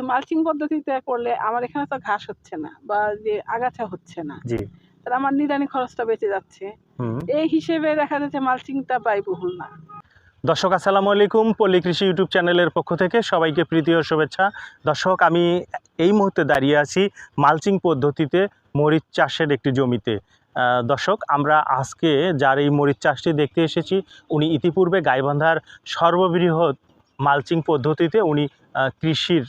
Mulching পদ্ধতিতে করলে আমার এখানে তো ঘাস হচ্ছে না বা যে আগাছা হচ্ছে না, জি। তাহলে আমার নিড়ানি খরচটা বেঁচে যাচ্ছে। এই হিসেবে দেখা যাচ্ছে মালচিংটা ব্যয়বহুল না। দর্শক আসসালামু আলাইকুম, পল্লী কৃষি ইউটিউব চ্যানেলের পক্ষ থেকে সবাইকে প্রীতি ও শুভেচ্ছা। দর্শক, আমি এই মুহূর্তে দাঁড়িয়ে আছি মালচিং পদ্ধতিতে মরিচ চাষের একটি জমিতে। দর্শক, আমরা আজকে যার এই মরিচ চাষটি দেখতে এসেছি, উনি ইতিপূর্বে গাইবান্ধার সর্ববৃহৎ মালচিং পদ্ধতিতে উনি কৃষির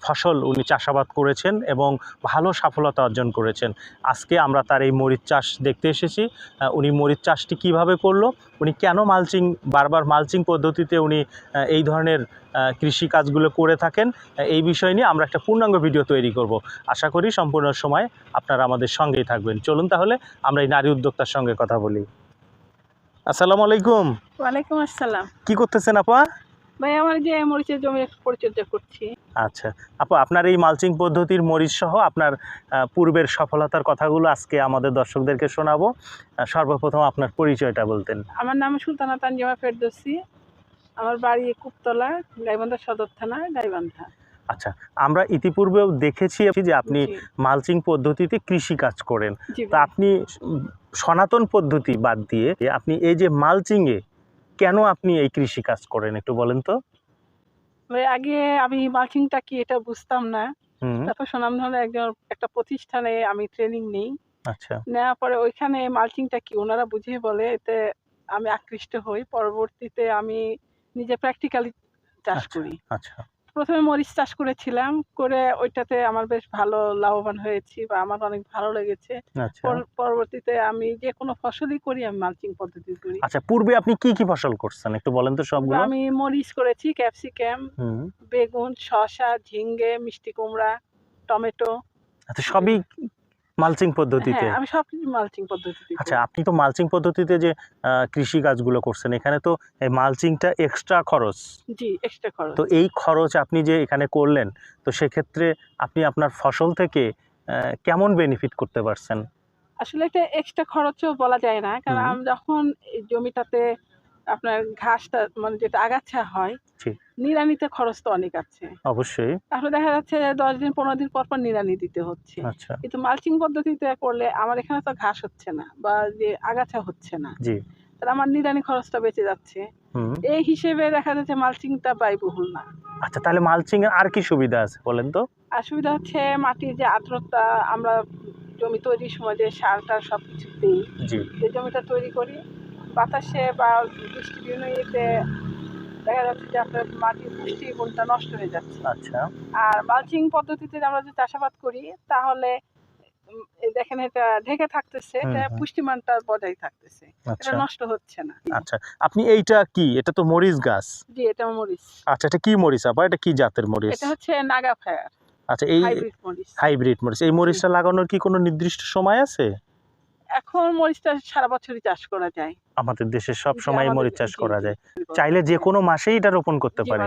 ফসল উনি চাষাবাদ করেছেন এবং ভালো সফলতা অর্জন করেছেন। আজকে আমরা তার এই মরিচ চাষ দেখতে এসেছি। উনি মরিচ চাষটি কিভাবে করলো, উনি কেন বারবার মালচিং পদ্ধতিতে উনি এই ধরনের কৃষি কাজগুলো করে থাকেন, এই বিষয় নিয়ে আমরা একটা পূর্ণাঙ্গ ভিডিও তৈরি করব। আশা করি সম্পূর্ণ সময় আপনারা আমাদের সঙ্গেই থাকবেন। চলুন তাহলে আমরা এই নারী উদ্যোক্তার সঙ্গে কথা বলি। আসসালামু আলাইকুম। ওয়ালাইকুম আসসালাম। কি করতেছেন আপা? ভাই, আমার যে মরিচের জমি পরিচর্যা করছি। আচ্ছা আপা, আপনার এই মালচিং পদ্ধতির মরিচ সহ আপনার পূর্বের সফলতার কথাগুলো আজকে আমাদের দর্শকদেরকে শোনাবো। সর্বপ্রথম আপনার পরিচয়টা বলতেন। আমার নাম সুলতানা তানজিমা ফেরদৌসী। আমার বাড়ি কুপতলা, গাইবান্ধা সদর থানা, গাইবান্ধা। আচ্ছা, আমরা ইতিপূর্বেও দেখেছি যে আপনি মালচিং পদ্ধতিতে কৃষি কাজ করেন। তা আপনি সনাতন পদ্ধতি বাদ দিয়ে আপনি এই যে মালচিংয়ে কেন আপনি এই কৃষি কাজ করেন একটু বলেন তো। আগে আমি মালচিংটা কি এটা বুঝতাম না। তারপর সুনামধন্য একটা প্রতিষ্ঠানে আমি ট্রেনিং নেই। আচ্ছা। নেওয়ার পরে ওইখানে মালচিংটা কি ওনারা বুঝিয়ে বলে, এতে আমি আকৃষ্ট হই। পরবর্তীতে আমি নিজে প্র্যাকটিক্যালি চাষ করি। আচ্ছা। প্রথমে মরিচ চাষ করেছিলাম, করে ওইটাতে আমার বেশ ভালো লাভবান হয়েছি বা আমার অনেক ভালো লেগেছে। পরবর্তীতে আমি যে কোনো ফসলই করি আমি মালচিং পদ্ধতি করি। আচ্ছা, পূর্বে আপনি কি কি ফসল করছেন একটু বলেন তো সবগুলো। আমি মরিচ করেছি, ক্যাপসিকাম, বেগুন, শসা, ঝিঙ্গে, মিষ্টি কুমড়া, টমেটো। আচ্ছা, সবই মালচিং পদ্ধতিতে? হ্যাঁ, আমি সবকিছু মালচিং পদ্ধতিতে। আচ্ছা, আপনি তো মালচিং পদ্ধতিতে যে কৃষি কাজগুলো করছেন, এখানে তো এই মালচিংটা এক্সট্রা খরচ। জি, এক্সট্রা খরচ। তো এই খরচ আপনি যে এখানে করলেন, তো সেক্ষেত্রে আপনি আপনার ফসল থেকে কেমন বেনিফিট করতে পারছেন? আসলে এটা এক্সট্রা খরচও বলা যায় না, কারণ আমি যখন এই জমিটাতে আপনার ঘাসটা মানে যেটা আগাছা হয়, নিড়ানিতে খরচ তো অনেক আছে। অবশ্যই। তাহলে দেখা যাচ্ছে 10 দিন 15 দিন পর পর নিড়ানি দিতে হচ্ছে। আচ্ছা। কিন্তু মালচিং পদ্ধতিতে করলে আমার এখানে তো ঘাস হচ্ছে না বা যে আগাছা হচ্ছে না, জি, তাহলে আমার নিড়ানি খরচটা বেঁচে যাচ্ছে। এই হিসেবে দেখা যাচ্ছে মালচিংটা ব্যয়বহুল না। আচ্ছা, তাহলে মালচিং এর আর কি সুবিধা আছে বলেন তো। আর সুবিধা হচ্ছে মাটির যে আর্দ্রতা, আমরা জমি তৈরির সময় যে সারটা সবকিছু দিই, যে জমিটা তৈরি করি, বাতাসে বা বৃষ্টি বিভিন্ন ইয়েতে দেখা যাচ্ছে যে আপনার মাটির পুষ্টি গুণটা নষ্ট হয়ে যাচ্ছে। আচ্ছা। আর মালচিং পদ্ধতিতে আমরা যদি চাষাবাদ করি, তাহলে দেখেন এটা ঢেকে থাকতেছে, এটা পুষ্টিমানটা বজায় থাকতেছে, এটা নষ্ট হচ্ছে না। আচ্ছা, আপনি এইটা কি, এটা তো মরিচ গাছ? জি, এটা মরিচ। আচ্ছা, এটা কি মরিচ আপা, এটা কি জাতের মরিচ? এটা হচ্ছে নাগা ফায়ার। আচ্ছা, এই হাইব্রিড মরিচ। এই মরিচটা লাগানোর কি কোনো নির্দিষ্ট সময় আছে? এখন মরিচটা সারা বছরই চাষ করা যায়। আমাদের দেশে সব সময় মরিচ চাষ করা যায়, চাইলে যে কোনো মাসেই এটা রোপণ করতে পারে।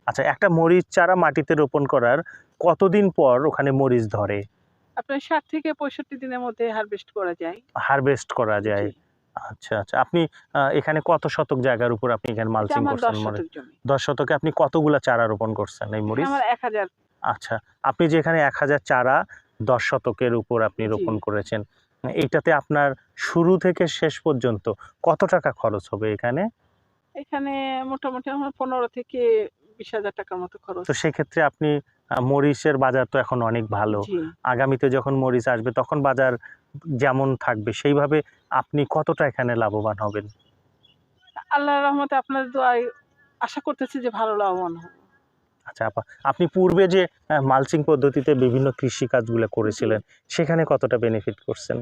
আচ্ছা, একটা মরিচ চারা মাটিতে রোপণ করার কতদিন পর ওখানে মরিচ ধরে? আপনার 60 থেকে 65 দিনের মধ্যে হারভেস্ট করা যায়। হারভেস্ট করা যায়। আচ্ছা আচ্ছা, আপনি এখানে কত শতক জায়গার উপর আপনি এখানে মালচিং করছেন? 10 শতকে আপনি কতগুলা চারা রোপণ করছেন এই মরিচ? আমার 1000। আচ্ছা, আপনি যে এখানে 1000 চারা 10 শতকের উপর আপনি রোপণ করেছেন, এইটাতে আপনার শুরু থেকে শেষ পর্যন্ত কত টাকা খরচ হবে এখানে? এখানে মোটামুটি আমার 15 থেকে 20,000 টাকার মতো খরচ। তো সেক্ষেত্রে আপনি মরিচের বাজার তো এখন অনেক ভালো। আগামীতে যখন মরিচ আসবে তখন বাজার যেমন থাকবে সেইভাবে আপনি কতটা এখানে লাভবান হবেন? আল্লাহর রহমতে আপনার দোয়ায় আশা করতেছি যে ভালো লাভবান হব। আচ্ছা আপা, আপনি পূর্বে যে মালচিং পদ্ধতিতে বিভিন্ন কৃষি কাজগুলো করেছিলেন, সেখানে কতটা বেনিফিট করছেন?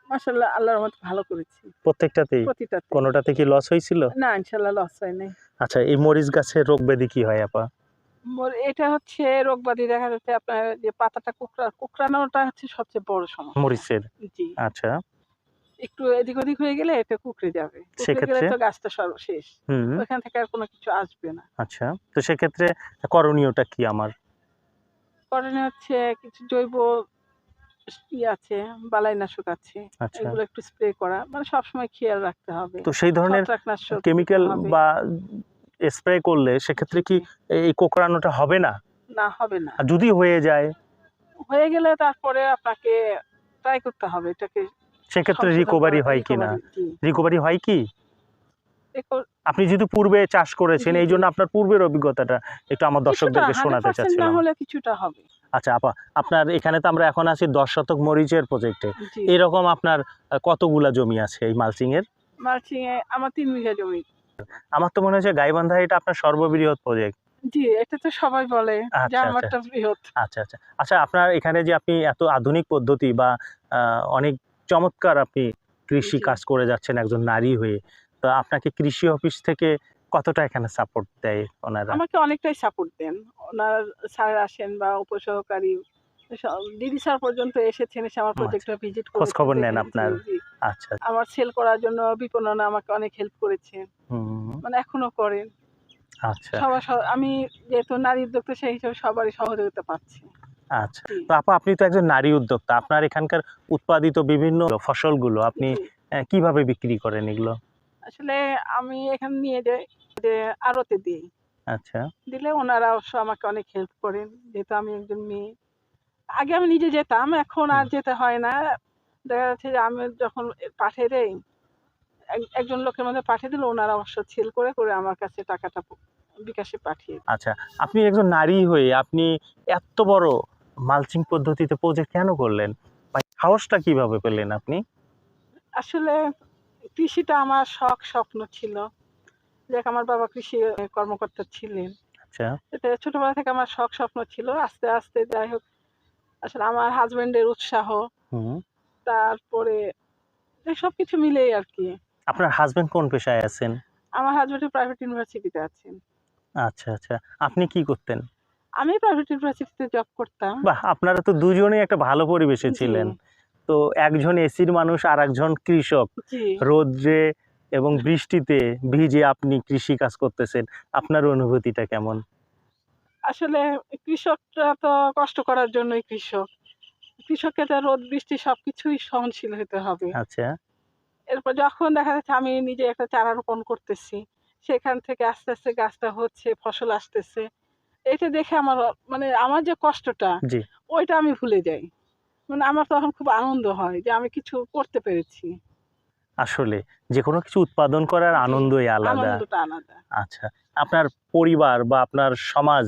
মাশাআল্লাহ, আল্লাহর রহমতে ভালো করেছি। প্রত্যেকটাতেই? কোনোটাতে কি লস হয়েছিল? না, ইনশাআল্লাহ লস হয় নাই। আচ্ছা, এই মরিচ গাছের রোগ ব্যাধি কি হয় আপা? এটা হচ্ছে রোগবাদী, দেখা যাচ্ছে আপনার যে পাতাটা কুকড়ানোটা হচ্ছে সবচেয়ে বড় সমস্যা মরিচের। জি। আচ্ছা, একটু এদিক ওদিক হয়ে গেলে এটা কুকড়ে যাবে, কুকড়ে গেলে তো গাছটা সর্বশেষ, ওখান থেকে আর কোনো কিছু আসবে না। আচ্ছা, তো সেক্ষেত্রে করণীয়টা কি আমার? করণীয় হচ্ছে কিছু জৈব আছে, বালাইনাশক আছে, এগুলো একটু স্প্রে করা, মানে সবসময় খেয়াল রাখতে হবে। তো সেই ধরনের কেমিক্যাল বা স্প্রে করলে সেক্ষেত্রে কি এই কোঁকড়ানোটা হবে না? না হবে না। আর যদি হয়ে যায় হয়ে গেলে তারপরে আপনাকে ট্রাই করতে হবে এটাকে সেক্ষেত্রে সংশোধন রিকভারি করা, হয় কিনা? জি। রিকভারি হয় কি? আপনি যেহেতু পূর্বে চাষ করেছেন, জি, এই জি। জন্য আপনার পূর্বের অভিজ্ঞতাটা একটু আমার কিছুটা দর্শকদেরকে শোনাতে 100% না চাচ্ছিলাম। হলে কিছুটা হবে। আচ্ছা আপা, আপনার এখানে তো আমরা এখন আছি 10 শতক মরিচের প্রজেক্টে। জি। এরকম আপনার কতগুলা জমি আছে এই মালচিং এর? মালচিং এ আমার ৩ বিঘা জমি। আমার তো মনে হচ্ছে গাইবান্ধা এটা আপনার সর্ববৃহৎ প্রজেক্ট। জি, এটা তো সবাই বলে যে আচ্ছা, আচ্ছা। আমারটা বৃহৎ। আচ্ছা, আচ্ছা। আচ্ছা আপনার এখানে যে আপনি এত আধুনিক পদ্ধতি বা অনেক চমৎকার আপনি কৃষি জি। কাজ করে যাচ্ছেন একজন নারী হয়ে। তো আপনাকে কৃষি অফিস থেকে কতটা এখানে সাপোর্ট দেয় ওনারা? আমাকে অনেকটাই সাপোর্ট দেন। ওনার স্যার আসেন বা উপসহকারী দিদি স্যার পর্যন্ত এসেছেন, এসে আমার আচ্ছা। প্রজেক্টটা ভিজিট খোঁজ করেছেন, খবর নেন দেখেন। জি, আপনার? জি। আচ্ছা। আমার সেল করার জন্য বিপণনে আমাকে অনেক হেল্প করেছেন। হুম, মানে এখনো করেন। আচ্ছা, আমি যেহেতু নারী উদ্যোক্তা সেই হিসেবে সবারই সহযোগিতা পাচ্ছি। আচ্ছা। জি, তো আপা আপনি তো একজন নারী উদ্যোক্তা। আপনার এখানকার উৎপাদিত বিভিন্ন ফসলগুলো আপনি জি। কিভাবে বিক্রি করেন এগুলো? আসলে আমি এখানে নিয়ে যাই যে আড়তে দিই। আচ্ছা, দিলে ওনারা অবশ্য আমাকে অনেক হেল্প করেন। যেহেতু আমি একজন মেয়ে। আগে আমি নিজে যেতাম, এখন আর হুম, যেতে হয় না। দেখা যাচ্ছে যে আমি যখন পাঠিয়ে দেই, একজন লোকের মধ্যে পাঠিয়ে দিলে ওনারা অবশ্য সেল করে, করে আমার কাছে টাকাটা বিকাশে পাঠিয়ে দেয়। আচ্ছা। আপনি একজন নারী হয়ে আপনি এত বড় মালচিং পদ্ধতিতে প্রজেক্ট কেন করলেন? বা সাহসটা কিভাবে পেলেন আপনি? আসলে কৃষিটা আমার শখ, স্বপ্ন ছিল। যাক আমার বাবা কৃষি কর্মকর্তা ছিলেন। আচ্ছা, এটা ছোটবেলা থেকে আমার শখ, স্বপ্ন ছিল। আস্তে, আস্তে যাই হোক আসলে আমার হাসব্যান্ডের উৎসাহ, হুম। তারপরে এই সবকিছু মিলেই আরকি। আপনার হাসব্যান্ড কোন পেশায় আছেন? আমার হাসব্যান্ড প্রাইভেট ইউনিভার্সিটিতে আছেন। আচ্ছা, আচ্ছা। আপনি কি করতেন? আমি প্রাইভেট ইউনিভার্সিটিতে জব করতাম। বাহ! আপনারা তো দুজনেই একটা ভালো পরিবেশে জি, ছিলেন। তো একজন এসির মানুষ আরেকজন কৃষক। জি। রৌদ্রে এবং বৃষ্টিতে ভিজে আপনি কৃষি কাজ করতেছেন। আপনার অনুভূতিটা কেমন? আসলে কৃষকরা তো কষ্ট করার জন্যই কৃষক। কৃষককে তো রোদ বৃষ্টি সবকিছুই সহনশীল হতে হবে। আচ্ছা, এরপর যখন দেখা যাচ্ছে আমি নিজে একটা চারা রোপণ করতেছি, সেখান থেকে আস্তে, আস্তে গাছটা হচ্ছে, ফসল আসতেছে। এটা দেখে আমার মানে আমার যে কষ্টটা, জি। ওইটা আমি ভুলে যাই। মানে আমার তখন খুব আনন্দ হয় যে আমি কিছু করতে পেরেছি। আসলে যেকোনো কিছু উৎপাদন করার জি, আনন্দই আলাদা। আনন্দটা আলাদা। আচ্ছা। আপনার পরিবার বা আপনার সমাজ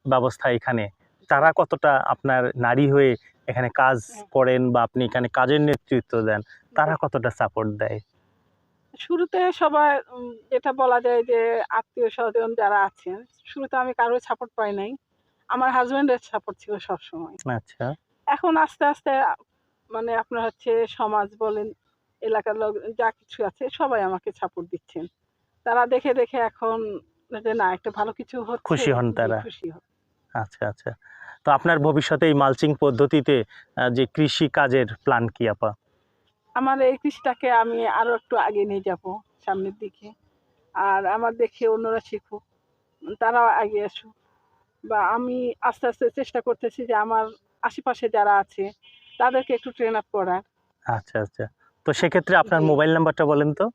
ব্যবস্থা এখানে, জি, তারা কতটা আপনার নারী হয়ে এখানে কাজ হ্যাঁ, করেন বা আপনি এখানে কাজের নেতৃত্ব দেন, জি। তারা কতটা সাপোর্ট দেয়? শুরুতে সবাই যেটা বলা যায় যে আত্মীয়-স্বজন যারা আছেন, শুরুতে আমি কারোর সাপোর্ট পাই নাই। আমার হাসব্যান্ডের সাপোর্ট ছিল সবসময়। আচ্ছা, এখন আস্তে, আস্তে মানে আপনার হচ্ছে সমাজ বলেন, এলাকার লোক যা কিছু আছে সবাই আমাকে সাপোর্ট দিচ্ছেন। তারা দেখে, দেখে এখন যে না একটা ভালো কিছু হচ্ছে, খুশি হন জি তারা। খুশি হয়। আচ্ছা, আচ্ছা। তো আপনার ভবিষ্যতে এই মালচিং পদ্ধতিতে যে কৃষি কাজের প্ল্যান কি আপা? আমার এই কৃষিটাকে আমি আরো একটু এগিয়ে নিয়ে যাবো সামনের দিকে। আর আমার দেখে অন্যরা শিখুক, তারাও এগিয়ে আসুক। বা আমি আস্তে, আস্তে চেষ্টা করতেছি যে আমার আশেপাশে যারা আছে তাদেরকে একটু ট্রেন আপ করার। আচ্ছা, আচ্ছা। তো সেক্ষেত্রে আপনার জি। মোবাইল নাম্বারটা বলেন তো?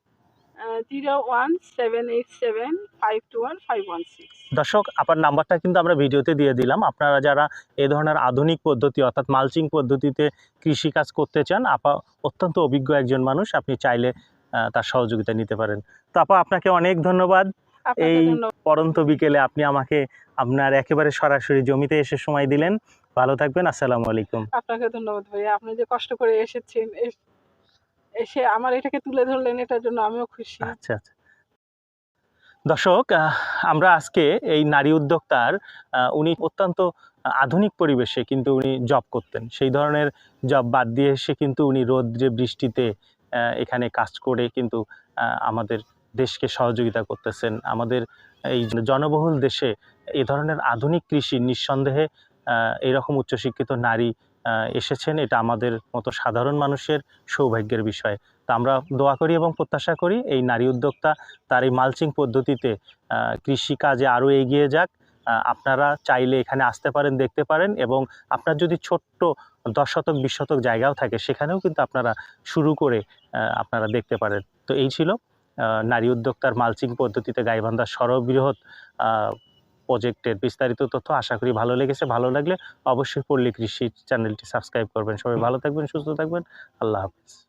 01787521516। দর্শক, আপার নাম্বারটা কিন্তু আমরা ভিডিওতে দিয়ে দিলাম। আপনারা যারা এ ধরনের আধুনিক পদ্ধতি অর্থাৎ মালচিং পদ্ধতিতে কৃষিকাজ করতে চান, আপা অত্যন্ত অভিজ্ঞ একজন মানুষ। আপনি চাইলে তার সহযোগিতা নিতে পারেন। তো আপা আপনাকে অনেক ধন্যবাদ। আপনাকে এই ধন্যবাদ। পড়ন্ত বিকেলে আপনি আমাকে আপনার একেবারে সরাসরি জমিতে এসে সময় দিলেন। ভালো থাকবেন। আসসালামু আলাইকুম। আপনাকে ধন্যবাদ ভাইয়া। আপনি যে কষ্ট করে এসেছেন, এসে আমার এটাকে তুলে ধরলেন এটার জন্য আমিও খুশি। আচ্ছা, আচ্ছা। দর্শক, আমরা আজকে এই নারী উদ্যোক্তার উনি অত্যন্ত আধুনিক পরিবেশে কিন্তু উনি জব করতেন। সেই ধরনের জব বাদ দিয়ে এসে কিন্তু উনি রৌদ্রে বৃষ্টিতে এখানে কাজ করে কিন্তু আমাদের দেশকে সহযোগিতা করতেছেন। আমাদের এই জনবহুল দেশে এ ধরনের আধুনিক কৃষি নিঃসন্দেহে এরকম উচ্চশিক্ষিত নারী এসেছেন। এটা আমাদের মতো সাধারণ মানুষের সৌভাগ্যের বিষয়। তো আমরা দোয়া করি এবং প্রত্যাশা করি এই নারী উদ্যোক্তা তার এই মালচিং পদ্ধতিতে কৃষিকাজে আরও এগিয়ে যাক। আপনারা চাইলে এখানে আসতে পারেন, দেখতে পারেন এবং আপনার যদি ছোট্ট ১০ শতক ২০ শতক জায়গাও থাকে সেখানেও কিন্তু আপনারা শুরু করে আপনারা দেখতে পারেন। তো এই ছিল নারী উদ্যোক্তার মালচিং পদ্ধতিতে গাইবান্ধার সর্ববৃহৎ প্রজেক্টের বিস্তারিত তথ্য। আশা করি ভালো লেগেছে। ভালো লাগলে অবশ্যই পল্লী কৃষি চ্যানেলটি সাবস্ক্রাইব করবেন। সবাই ভালো থাকবেন, সুস্থ থাকবেন। আল্লাহ হাফেজ।